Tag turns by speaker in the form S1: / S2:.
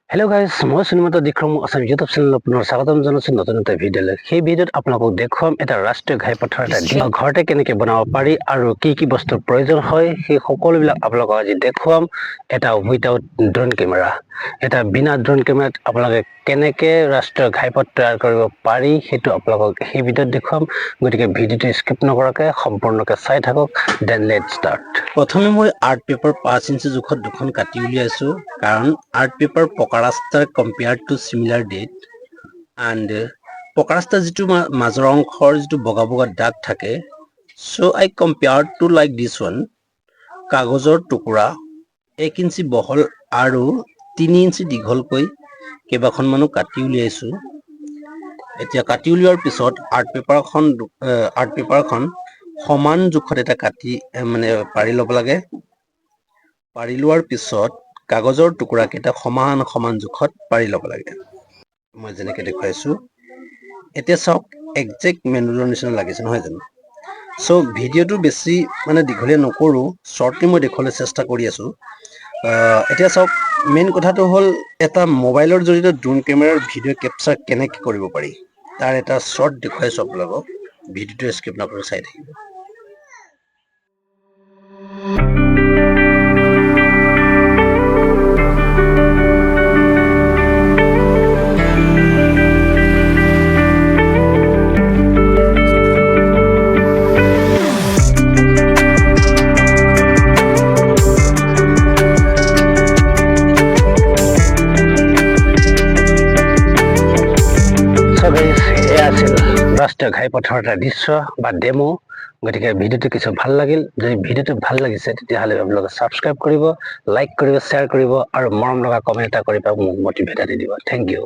S1: Hello' guys, মই সুনিমত দিক্ৰম Assam YouTube চেনেলত পুনৰ স্বাগতম জনাইছোঁ নতুন এটা ভিডিঅ'লৈ। সেই ভিডিঅ'ত আপোনালোকক দেখুৱাম এটা ৰাষ্ট্ৰীয় ঘাইপথৰ এটা ঘৰতে কেনেকৈ বনাব পাৰি আৰু কি কি বস্তুৰ প্ৰয়োজন হয় সেই সকলোবিলাক আপোনালোকক আজি দেখুৱাম। এটা উইথাউট ড্ৰোন কেমেৰা, এটা বিনা ড্ৰোন কেমেৰাত আপোনালোকে কেনেকৈ ৰাষ্ট্ৰীয় ঘাইপথ তৈয়াৰ কৰিব পাৰি সেইটো আপোনালোকক সেই ভিডিঅ'ত দেখুৱাম। গতিকে ভিডিঅ'টো স্কিপ নকৰাকৈ সম্পূৰ্ণকৈ চাই থাকক। Then let's start. প্ৰথমে মই আৰ্ট পেপাৰ 5 ইঞ্চি জোখত দুখন কাটি উলিয়াইছোঁ, কাৰণ আৰ্ট পেপাৰ পকা ৰাস্তাৰ compared to similar date and পকা ৰাস্তাৰ যিটো মাজৰ অংশৰ যিটো বগা বগা দাগ থাকে, so' I compared to like this one. কাগজৰ টুকুৰা 1 ইঞ্চি বহল আৰু 3 ইঞ্চি দীঘলকৈ কেইবাখনমানো কাটি উলিয়াইছোঁ। এতিয়া কাটি উলিওৱাৰ পিছত আৰ্ট পেপাৰখন সমান জোখত এটা কাটি পাৰি ল'ব লাগে। পাৰি লোৱাৰ পিছত কাগজৰ টুকুৰাকেইটা সমান জোখত পাৰি ল'ব লাগে, মই যেনেকৈ দেখুৱাইছোঁ। এতিয়া চাওক, একজেক্ট মেনুলৰ নিচিনা লাগিছে নহয় জানো? চ' ভিডিঅ'টো বেছি দীঘলীয়া নকৰোঁ, শ্বৰ্টলি মই দেখুৱাবলৈ চেষ্টা কৰি আছোঁ। এতিয়া চাওক, মেইন কথাটো হ'ল এটা মোবাইলৰ জৰিয়তে ড্ৰোন কেমেৰাৰ ভিডিঅ' কেপচাৰ কেনেকৈ কৰিব পাৰি তাৰ এটা শ্বৰ্ট দেখুৱাইছোঁ আপোনালোকক। ভিডিঅ'টো স্কিপ নকৰি চাই থাকিব। এয়া আছিল ৰাষ্ট্ৰীয় ঘাইপথৰ এটা দৃশ্য বা ডেমো। গতিকে ভিডিঅ'টো কিছু ভাল লাগিল। যদি ভিডিঅ'টো ভাল লাগিছে তেতিয়াহ'লে আপোনালোকে ছাবস্ক্ৰাইব কৰিব, লাইক কৰিব, শ্বেয়াৰ কৰিব আৰু মৰম লগা কমেণ্ট এটা কৰি মোক মটিভেট আনি দিব। Thank U.